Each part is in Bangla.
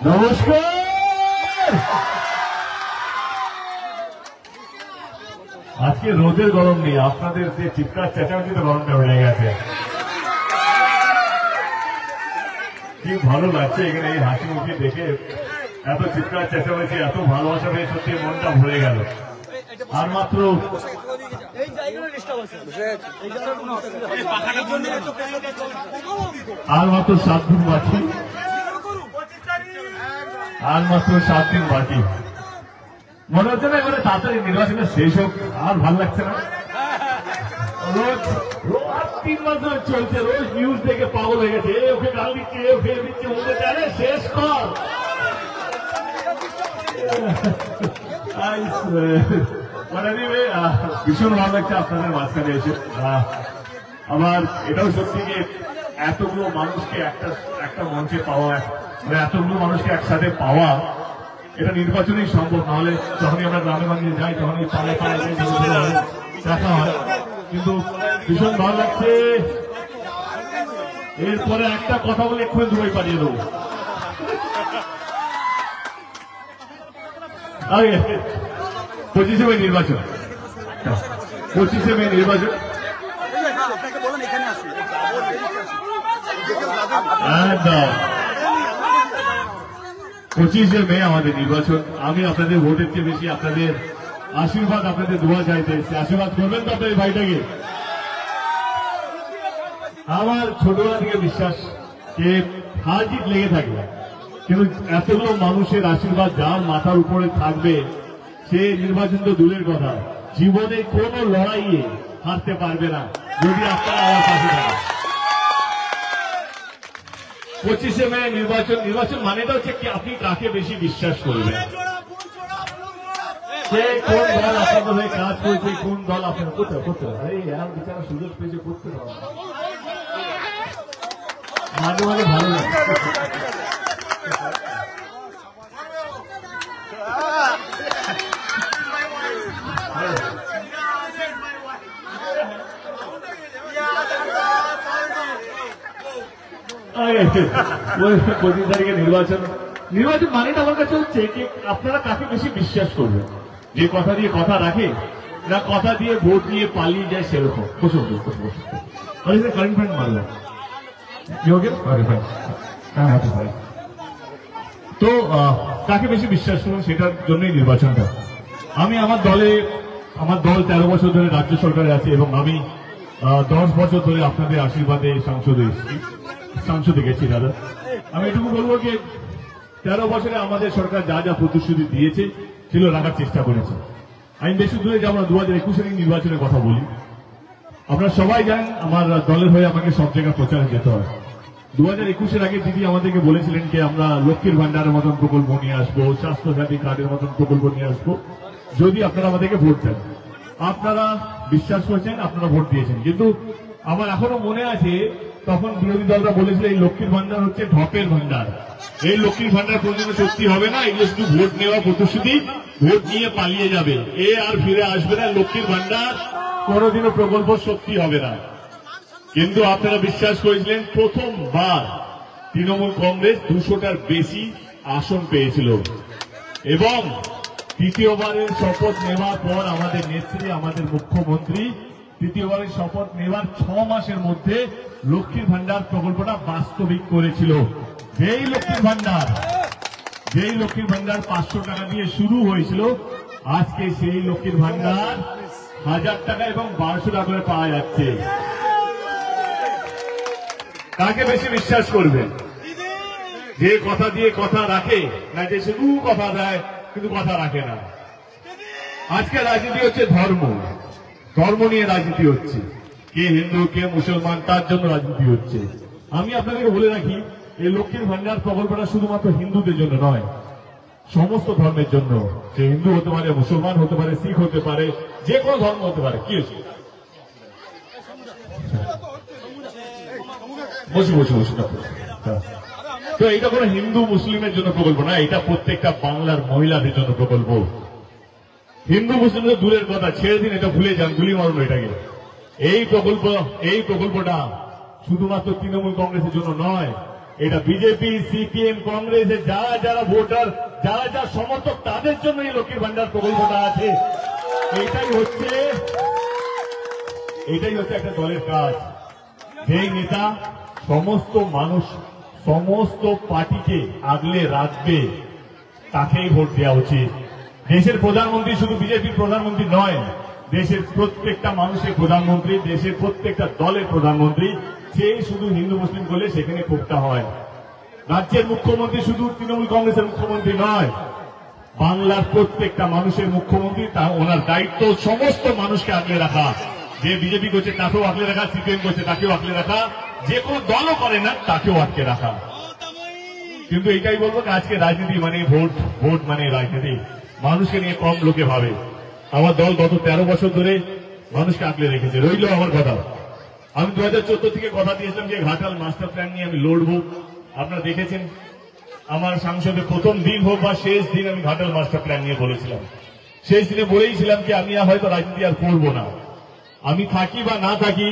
নমস্কার। আজকে রোদের গরম নেই, আপনাদের যে চিৎকার চেঁচামেচিতে গরমটা বেড়ে গেছে। কি ভালো লাগছে এখানে এই হাসি মুখে দেখে, এত চিৎকার চেঁচামেচি, এত ভালোবাসা পেয়ে সত্যি মনটা ভরে গেল। আর মাত্র 7 দিন বাকি, আর মাত্র 7 দিন বাকি। মনে হচ্ছে না এবারে তাড়াতাড়ি নির্বাচনটা শেষ হোক, আর ভালো লাগছে না। রোজ 3 মাস ধরে চলছে, রোজ নিউজ দেখে পাগল হয়ে গেছে, ওকে গাল দিচ্ছে, ওকে দিচ্ছে, ওকে জানে শেষ কর। ভীষণ ভালো লাগছে আপনাদের মাঝখানে এসে। আবার এটাও সত্যি যে এতগুলো মানুষকে একটা মঞ্চে পাওয়া, এতগুলো মানুষকে একসাথে পাওয়া, এটা নির্বাচনেই সম্ভব। নাহলে যখনই আমরা গ্রামে গঞ্জে যাই তখনই পাড়ায় পাড়ায় দেখা হয়। কিন্তু ভীষণ ভালো লাগছে। এরপরে একটা কথা বলে এক্ষুনি দুবাই পাঠিয়ে দেবো। 25শে মে নির্বাচন, 25শে মে নির্বাচন। একদম 25শে মে আমাদের নির্বাচন। আমি আপনাদের ভোটের চেয়ে বেশি আপনাদের আশীর্বাদ, আপনাদের দোয়া চাইতে এসেছি। আশীর্বাদ করবেন তো আপনার ভাইটাকে। আমার ছোটবেলা থেকে বিশ্বাস যে হার জিত লেগে থাকবে, কিন্তু এতগুলো মানুষের আশীর্বাদ যার মাথার উপরে থাকবে সে নির্বাচন তো দূরের কথা, জীবনে কোন লড়াইয়ে হারতে পারবে না যদি আপনারা আমার পাশে থাকেন। 25শে মে নির্বাচন মানেটা হচ্ছে কি আপনি কাকে বেশি বিশ্বাস করবেন, সে কোন দল আপনাদের হয়ে কাজ করছে, কোন দল আপনার করতে বিচারা সুযোগ পেয়েছে করতে পারবে, মাঝে মাঝে ভালো লাগে। পঁচিশ তারিখে নির্বাচন মানেটা আমার কাছে হচ্ছে যে আপনারা কাকে বেশি বিশ্বাস করবেন, যে কথা দিয়ে কথা রাখে না কথা দিয়ে ভোট দিয়ে পালিয়ে যায় সেরকম। কারেন্ট ফ্রেন্ড মারলাম তো কাকে বেশি বিশ্বাস করবেন সেটার জন্যই নির্বাচনটা। আমি আমার দল 13 বছর ধরে রাজ্য সরকারে আছে এবং আমি 10 বছর ধরে আপনাদের আশীর্বাদে সংসদে গেছি। দাদা আমি এটুকু বলবো যে 13 বছরে আমাদের সরকার যা যা প্রতিশ্রুতি দিয়েছে সেগুলো রাখার চেষ্টা করেছে। আমি বেশি দূরে যাব না, 2021 নির্বাচনের কথা বলি। আপনারা সবাই জানেন আমার দলের হয়ে আমাকে সব জায়গায় প্রচারে যেতে হয়। 2021 আগে দিদি আমাদেরকে বলেছিলেন যে আমরা লক্ষ্মীর ভান্ডারের মতন প্রকল্প নিয়ে আসবো, স্বাস্থ্যসাথী কার্ডের মতন প্রকল্প নিয়ে আসবো যদি আপনারা আমাদেরকে ভোট দেন। আপনারা বিশ্বাস করছেন, আপনারা ভোট দিয়েছেন, কিন্তু আমার এখনো মনে আছে তখন বিরোধী দলরা বলেছিল এই লক্ষ্মীর ভান্ডার হচ্ছে ঢপের ভান্ডার, এই লক্ষ্মীর ভান্ডার কোনদিনও সত্যি হবে না, এগুলো শুধু ভোট নেওয়া প্রতিশ্রুতি, ভোট নিয়ে পালিয়ে যাবে, এ আর ফিরে আসবে না, লক্ষ্মীর ভান্ডার কোনদিনও প্রকল্প সত্যি হবে না। কিন্তু আপনারা বিশ্বাস করেছিলেন। প্রথমবার তৃণমূল কংগ্রেস 200টার বেশি আসন পেয়েছিল এবং তৃতীয়বারের শপথ নেওয়ার পর আমাদের নেত্রী, আমাদের মুখ্যমন্ত্রী তৃতীয়বারের শপথ নেওয়ার 6 মাসের মধ্যে লক্ষ্মীর ভান্ডার প্রকল্পটা বাস্তবিক করেছিল। যেই লক্ষ্মীর ভান্ডার 500 টাকা দিয়ে শুরু হয়েছিল, আজকে সেই লক্ষ্মীর ভান্ডার 1000 টাকা এবং 1200 টাকা করে পাওয়া যাচ্ছে। কাকে বেশি বিশ্বাস করবেন, যে কথা দিয়ে কথা রাখে না যে শুধু কথা দেয় কিন্তু কথা রাখে না। আজকে রাজনীতি হচ্ছে ধর্ম নিয়ে রাজনীতি হচ্ছে, কে হিন্দু কে মুসলমান তার জন্য রাজনীতি হচ্ছে। আমি আপনাদেরকে বলে রাখি এই লক্ষ্মীর ভান্ডার প্রকল্পটা শুধুমাত্র হিন্দুদের জন্য নয়, সমস্ত ধর্মের জন্য। সে হিন্দু হতে পারে, মুসলমান হতে পারে, শিখ হতে পারে, যে কোনো ধর্ম হতে পারে। কি হচ্ছে বসে তো এটা কোনো হিন্দু মুসলিমের জন্য প্রকল্প না, এটা প্রত্যেকটা বাংলার মহিলাদের জন্য প্রকল্প। হিন্দু মুসলিমদের দূরের কথা, ছেড়ে দিন, এটা ভুলে যান, গুলি মারুন এটাকে। এই প্রকল্পটা শুধুমাত্র তৃণমূল কংগ্রেসের জন্য নয়, এটা বিজেপি, সিপিএম, কংগ্রেসের যারা যারা ভোটার, যারা যারা সমর্থক, তাদের জন্য এই লক্ষ্মীর ভান্ডার প্রকল্পটা আছে। এটাই হচ্ছে একটা দলের কাজ। যেই নেতা সমস্ত মানুষ, সমস্ত পার্টিকে আগলে রাখবে, তাকেই ভোট দেওয়া উচিত। দেশের প্রধানমন্ত্রী শুধু বিজেপির প্রধানমন্ত্রী নয়, দেশের প্রত্যেকটা মানুষের প্রধানমন্ত্রী, দেশের প্রত্যেকটা দলের প্রধানমন্ত্রী। সেই শুধু হিন্দু মুসলিম করলে সেখানে ক্ষোভটা হয়। রাজ্যের মুখ্যমন্ত্রী শুধু তৃণমূল কংগ্রেসের মুখ্যমন্ত্রী নয়, বাংলার প্রত্যেকটা মানুষের মুখ্যমন্ত্রী। তা ওনার দায়িত্ব সমস্ত মানুষকে আগলে রাখা। যে বিজেপি করছে তাকেও আগলে রাখা, সিপিএম করছে তাকেও আগলে রাখা, যে কোনো দলও করে না তাকেও আটকে রাখা। কিন্তু এটাই বলবো যে আজকে রাজনীতি মানে ভোট, ভোট মানে রাজনীতি। মানুষকে নিয়ে কম লোকে ভাবে। আমার দল গত 13 বছর ধরে মানুষকে আগলে রেখেছে। রইল আমার কথা, আমি 2014 থেকে কথা দিয়েছিলাম যে ঘাটাল মাস্টার প্ল্যান নিয়ে আমি লড়বো। আপনারা দেখেছেন আমার সংসদে প্রথম দিন হোক বা শেষ দিন আমি ঘাটাল মাস্টার প্ল্যান নিয়ে বলেছিলাম। শেষ দিনে বলেইছিলাম যে আমি হয়তো রাজনীতি আর করবো না, আমি থাকি বা না থাকি,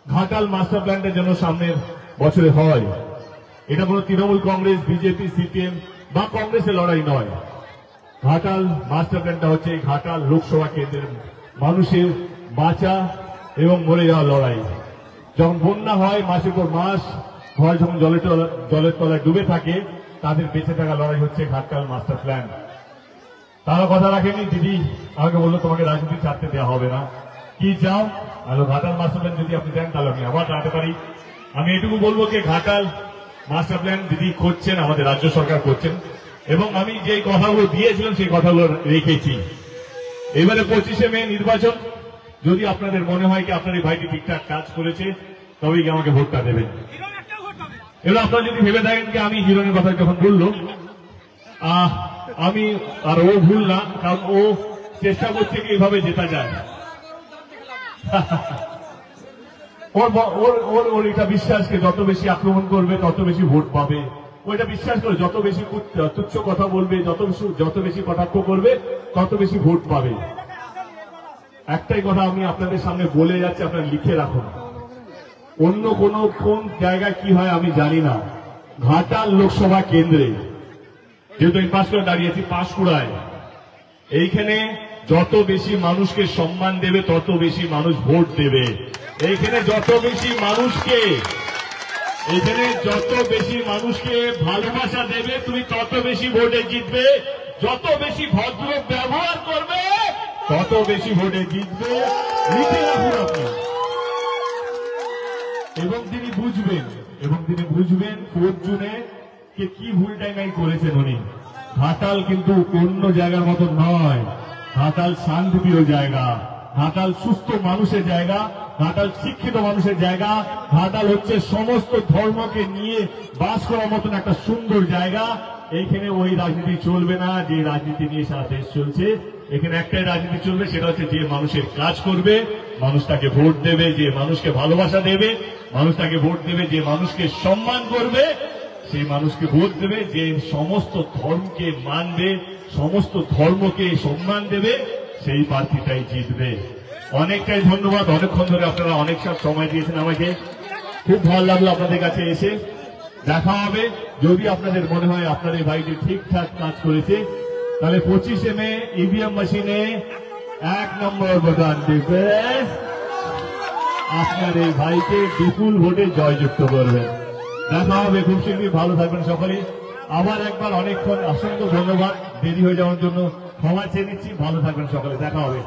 ঘাটাল মাস্টার প্ল্যানটা যেন সামনের বছরে হয়। এটা কোনো তৃণমূল কংগ্রেস, বিজেপি, সিপিএম বা কংগ্রেসের লড়াই নয়। ঘাটাল মাস্টার প্ল্যানটা হচ্ছে ঘাটাল লোকসভা কেন্দ্রের মানুষের বাঁচা এবং মরে যাওয়ার লড়াই। যখন বন্যা হয়, মাসের পর মাস ঘর যখন জলের তলায় ডুবে থাকে, তাদের বেঁচে থাকা লড়াই হচ্ছে ঘাটাল মাস্টার প্ল্যান। তারা কথা রাখেনি। দিদি আমাকে বললো তোমাকে রাজনীতি ছাড়তে দেওয়া হবে না, কি চাও? আলো ঘাটাল মাস্টার প্ল্যান যদি আপনি দেন তাহলে আমি আবার দাঁড়াতে পারি। আমি এটুকু বলবো যে ঘাটাল মাস্টার প্ল্যান দিদি করছেন, আমাদের রাজ্য সরকার করছেন, এবং আমি যে কথাগুলো দিয়েছিলাম সেই কথাগুলো রেখেছি। এবারে 25শে মে নির্বাচন, যদি আপনাদের মনে হয় কি আপনার এই ভাইটি ঠিকঠাক কাজ করেছে, তবেই কি আমাকে ভোটটা দেবেন। এবার আপনারা যদি ভেবে থাকেন কি আমি হিরোনের কথা যখন বললো আমি আর ও ভুল না, কারণ ও চেষ্টা করছে কি এভাবে জেতা যায়। ওর এটা বিশ্বাসকে যত বেশি আক্রমণ করবে তত বেশি ভোট পাবে। ওইটা বিশ্বাস করে যত বেশি তুচ্ছ কথা বলবে, যত বেশি কটাক্ষ করবে তত বেশি ভোট পাবে। একটাই কথা আমি আপনাদের সামনে বলে যাচ্ছি, আপনারা লিখে রাখুন। অন্য কোন জায়গায় কি হয় আমি জানি না, ঘাটাল লোকসভা কেন্দ্রে যেহেতু আমি পাশ করে দাঁড়িয়েছি, পাঁশকুড়ায়, এইখানে যত বেশি মানুষকে সম্মান দেবে তত বেশি মানুষ ভোট দেবে। এইখানে যত বেশি মানুষকে ভালোবাসা দেবে তুমি তত বেশি ভোটে জিতবে। যত বেশি ভদ্র ব্যবহার করবে তত বেশি ভোটে জিতবে। লিখে রাখুন আপনি। এবং তিনি বুঝবেন 4 জুনে কি ভুল টাইমাই করেছেন উনি। ঘাটাল কিন্তু অন্য জায়গার মতো নয়, ঘাটাল শান্তিপ্রিয় জায়গা, ঘাটাল সুস্থ মানুষের জায়গা, ঘাটাল শিক্ষিত মানুষের জায়গা, ঘাটাল হচ্ছে সমস্ত ধর্মকে নিয়ে বাস করার মতন একটা সুন্দর জায়গা। এইখানে ওই রাজনীতি চলবে না যে রাজনীতি নিয়ে সারা দেশ চলছে। এখানে একটাই রাজনীতি চলবে, সেটা হচ্ছে যে মানুষের কাজ করবে, মানুষ তাকে ভোট দেবে, যে মানুষকে ভালোবাসা দেবে, মানুষ তাকে ভোট দেবে, যে মানুষকে সম্মান করবে, সেই মানুষকে ভোট দেবে, যে সমস্ত ধর্মকে মানবে, সমস্ত ধর্মকে সম্মান দেবে, সেই প্রার্থীটাই জিতবে। অনেকটাই ধন্যবাদ। অনেকক্ষণ ধরে আপনারা অনেক সব সময় দিয়েছেন আমাকে, খুব ভালো লাগলো আপনাদের কাছে এসে। দেখা হবে। যদি আপনাদের মনে হয় আপনার এই ভাইটি ঠিকঠাক কাজ করেছে, তাহলে 25শে মে ইভিএম মেশিনে 1 নম্বর বোতাম টিপে আপনার এই ভাইকে বিপুল ভোটে জয়যুক্ত করবেন। দেখা হবে খুব শীঘ্রই। ভালো থাকবেন সকলে। আবার একবার অনেকক্ষণ অসংখ্য ধন্যবাদ, দেরি হয়ে যাওয়ার জন্য ক্ষমা চেয়ে নিচ্ছি। ভালো থাকবেন সকলে, দেখা হবে।